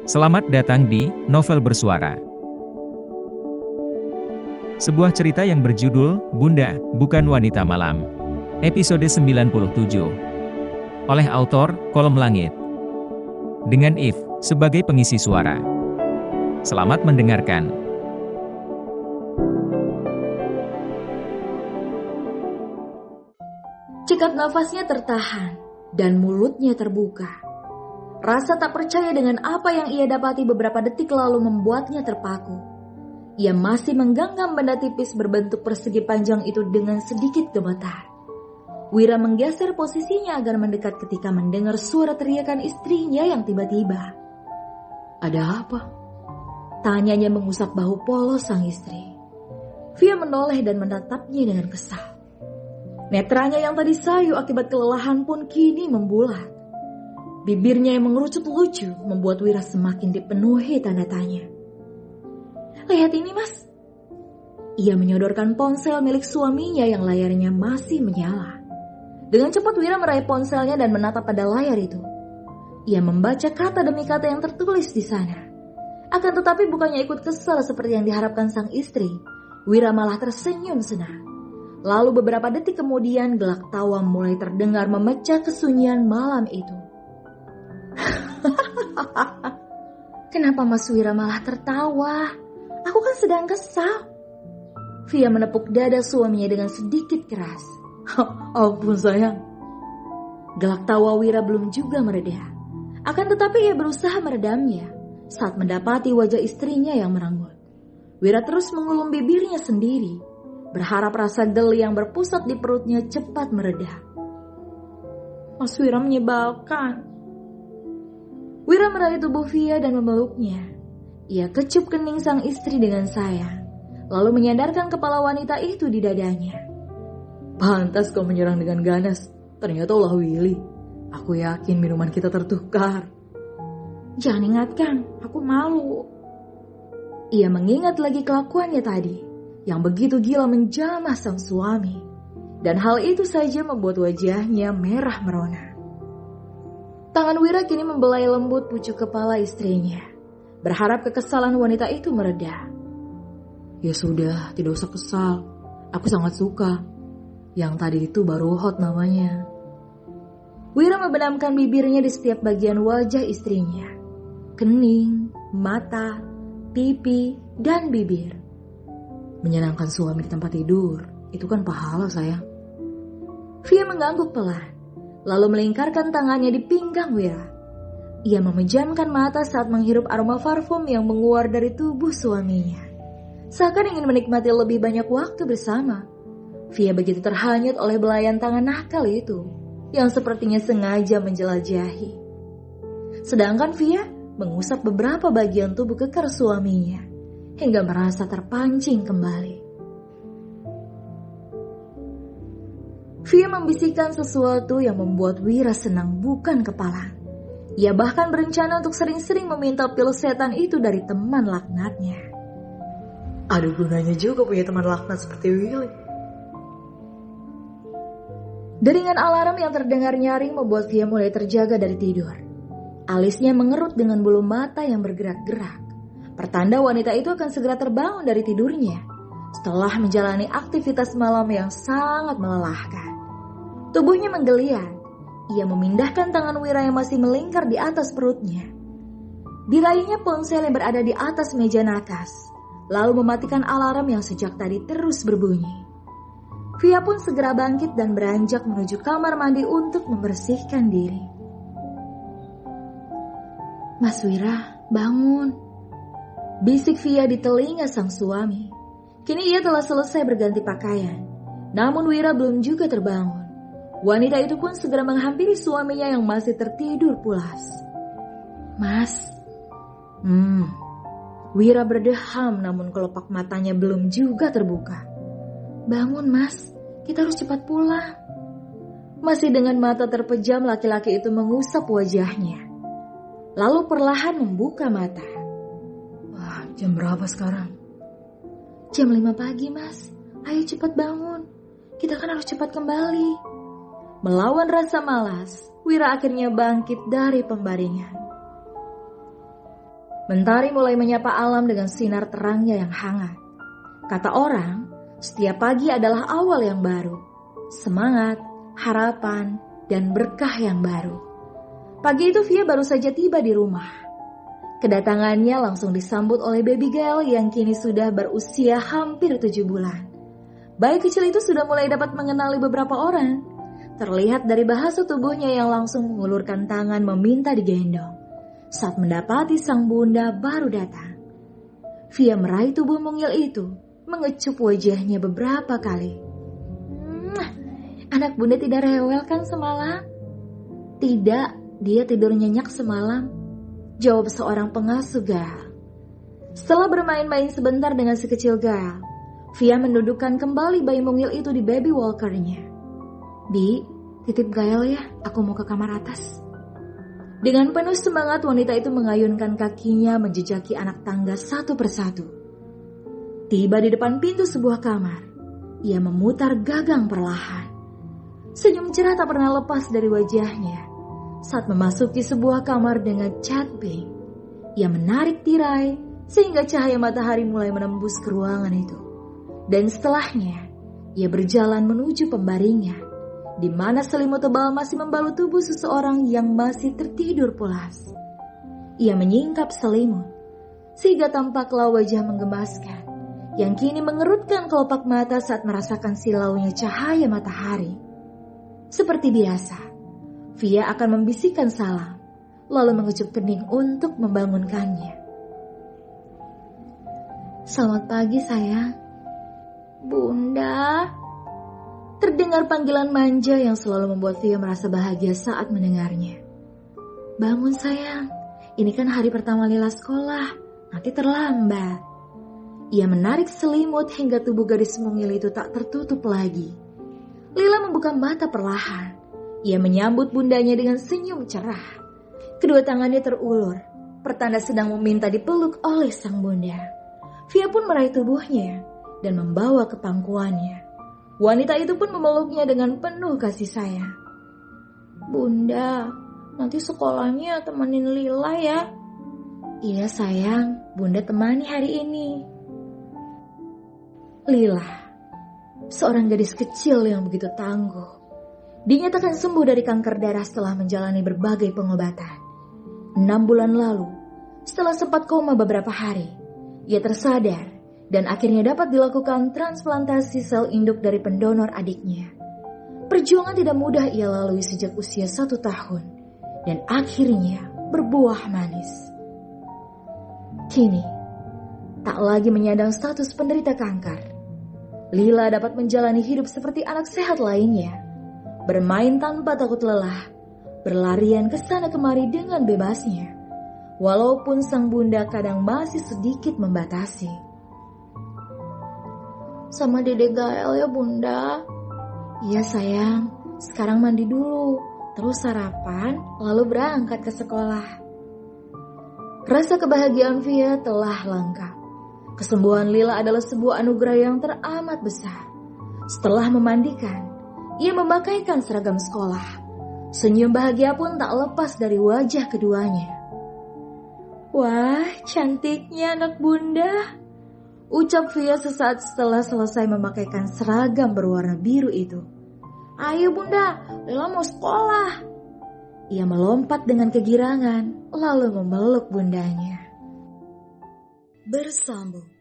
Selamat datang di Novel Bersuara. Sebuah cerita yang berjudul Bunda, Bukan Wanita Malam. Episode 97. Oleh autor Kolom Langit. Dengan If sebagai pengisi suara. Selamat mendengarkan. Cekap nafasnya tertahan dan mulutnya terbuka. Rasa tak percaya dengan apa yang ia dapati beberapa detik lalu membuatnya terpaku. Ia masih menggenggam benda tipis berbentuk persegi panjang itu dengan sedikit gemetar. Wira menggeser posisinya agar mendekat ketika mendengar suara teriakan istrinya yang tiba-tiba. "Ada apa?" tanyanya mengusap bahu polos sang istri. Via menoleh dan menatapnya dengan kesal. Netranya yang tadi sayu akibat kelelahan pun kini membulat. Bibirnya yang mengerucut lucu membuat Wira semakin dipenuhi tanda tanya. "Lihat ini, Mas." Ia menyodorkan ponsel milik suaminya yang layarnya masih menyala. Dengan cepat Wira meraih ponselnya dan menatap pada layar itu. Ia membaca kata demi kata yang tertulis di sana. Akan tetapi bukannya ikut kesal seperti yang diharapkan sang istri, Wira malah tersenyum senang. Lalu beberapa detik kemudian gelak tawa mulai terdengar memecah kesunyian malam itu. "Kenapa Mas Wira malah tertawa? Aku kan sedang kesal." Via menepuk dada suaminya dengan sedikit keras. "Ampun sayang." Gelak tawa Wira belum juga mereda. Akan tetapi ia berusaha meredamnya saat mendapati wajah istrinya yang merenggut. Wira terus mengulum bibirnya sendiri, berharap rasa geli yang berpusat di perutnya cepat mereda. "Mas Wira menyebalkan." Wira meraih tubuh Via dan memeluknya. Ia kecup kening sang istri dengan sayang, lalu menyandarkan kepala wanita itu di dadanya. "Pantas kau menyerang dengan ganas. Ternyata ulah Willy. Aku yakin minuman kita tertukar." "Jangan ingatkan, aku malu." Ia mengingat lagi kelakuannya tadi, yang begitu gila menjamah sang suami. Dan hal itu saja membuat wajahnya merah merona. Tangan Wira kini membelai lembut pucuk kepala istrinya, berharap kekesalan wanita itu mereda. "Ya sudah, tidak usah kesal. Aku sangat suka. Yang tadi itu baru hot namanya." Wira membenamkan bibirnya di setiap bagian wajah istrinya. Kening, mata, pipi, dan bibir. Menyenangkan suami di tempat tidur, itu kan pahala sayang. Via mengangguk pelan, lalu melingkarkan tangannya di pinggang Wira. Ia memejamkan mata saat menghirup aroma parfum yang menguar dari tubuh suaminya. Seakan ingin menikmati lebih banyak waktu bersama. Via begitu terhanyut oleh belayan tangan nakal itu, yang sepertinya sengaja menjelajahi. Sedangkan Via mengusap beberapa bagian tubuh kekar suaminya, hingga merasa terpancing kembali. Via membisikkan sesuatu yang membuat Wira senang bukan kepala. Ia bahkan berencana untuk sering-sering meminta pil setan itu dari teman laknatnya. Ada gunanya juga punya teman laknat seperti Willy. Deringan alarm yang terdengar nyaring membuat Via mulai terjaga dari tidur. Alisnya mengerut dengan bulu mata yang bergerak-gerak. Pertanda wanita itu akan segera terbangun dari tidurnya setelah menjalani aktivitas malam yang sangat melelahkan. Tubuhnya menggeliat. Ia memindahkan tangan Wira yang masih melingkar di atas perutnya. Diraihnya ponsel yang berada di atas meja nakas, lalu mematikan alarm yang sejak tadi terus berbunyi. Via pun segera bangkit dan beranjak menuju kamar mandi untuk membersihkan diri. "Mas Wira, bangun," bisik Via di telinga sang suami. Kini ia telah selesai berganti pakaian, namun Wira belum juga terbangun. Wanita itu pun segera menghampiri suaminya yang masih tertidur pulas. "Mas." Wira berdeham namun kelopak matanya belum juga terbuka. "Bangun Mas, kita harus cepat pulang." Masih dengan mata terpejam laki-laki itu mengusap wajahnya, lalu perlahan membuka mata. "Jam berapa sekarang?" "Jam 5 pagi Mas, ayo cepat bangun. Kita kan harus cepat kembali." Melawan rasa malas, Wira akhirnya bangkit dari pembaringan. Mentari mulai menyapa alam dengan sinar terangnya yang hangat. Kata orang, setiap pagi adalah awal yang baru. Semangat, harapan, dan berkah yang baru. Pagi itu Via baru saja tiba di rumah. Kedatangannya langsung disambut oleh baby girl yang kini sudah berusia hampir 7 bulan. Bayi kecil itu sudah mulai dapat mengenali beberapa orang. Terlihat dari bahasa tubuhnya yang langsung mengulurkan tangan meminta digendong. Saat mendapati sang bunda baru datang. Via meraih tubuh mungil itu, mengecup wajahnya beberapa kali. Anak bunda tidak rewel kan semalam? Tidak, dia tidur nyenyak semalam. Jawab seorang pengasuh Gael. Setelah bermain-main sebentar dengan si kecil Gael, Via mendudukkan kembali bayi mungil itu di baby walkernya. Bi, titip Gael ya, aku mau ke kamar atas. Dengan penuh semangat wanita itu mengayunkan kakinya menjejaki anak tangga satu persatu. Tiba di depan pintu sebuah kamar, ia memutar gagang perlahan. Senyum cerah tak pernah lepas dari wajahnya. Saat memasuki sebuah kamar dengan cat pink, ia menarik tirai sehingga cahaya matahari mulai menembus ke ruangan itu. Dan setelahnya, ia berjalan menuju pembaringan, di mana selimut tebal masih membalut tubuh seseorang yang masih tertidur pulas. Ia menyingkap selimut, sehingga tampaklah wajah menggemaskan, yang kini mengerutkan kelopak mata saat merasakan silaunya cahaya matahari. Seperti biasa, Via akan membisikkan salam, lalu mengecup kening untuk membangunkannya. Selamat pagi sayang. Bunda. Terdengar panggilan manja yang selalu membuat Via merasa bahagia saat mendengarnya. Bangun sayang, ini kan hari pertama Lila sekolah, nanti terlambat. Ia menarik selimut hingga tubuh gadis mungil itu tak tertutup lagi. Lila membuka mata perlahan. Ia menyambut bundanya dengan senyum cerah. Kedua tangannya terulur, pertanda sedang meminta dipeluk oleh sang bunda. Via pun meraih tubuhnya dan membawa ke pangkuannya. Wanita itu pun memeluknya dengan penuh kasih sayang. Bunda, nanti sekolahnya temenin Lila ya. Iya sayang, bunda temani hari ini. Lila, seorang gadis kecil yang begitu tangguh, dinyatakan sembuh dari kanker darah setelah menjalani berbagai pengobatan. 6 bulan lalu, setelah sempat koma beberapa hari, ia tersadar dan akhirnya dapat dilakukan transplantasi sel induk dari pendonor adiknya. Perjuangan tidak mudah ia lalui sejak usia 1 tahun dan akhirnya berbuah manis. Kini, tak lagi menyandang status penderita kanker, Lila dapat menjalani hidup seperti anak sehat lainnya. Bermain tanpa takut lelah, berlarian ke sana kemari dengan bebasnya, walaupun sang bunda kadang masih sedikit membatasi. Sama Dede Gael ya bunda. Iya sayang, sekarang mandi dulu, terus sarapan, lalu berangkat ke sekolah. Rasa kebahagiaan Via telah lengkap. Kesembuhan Lila adalah sebuah anugerah yang teramat besar. Setelah memandikan, ia memakaikan seragam sekolah. Senyum bahagia pun tak lepas dari wajah keduanya. Wah, cantiknya anak bunda, ucap Via sesaat setelah selesai memakaikan seragam berwarna biru itu. Ayo bunda, Lila mau sekolah. Ia melompat dengan kegirangan, lalu memeluk bundanya. Bersambung.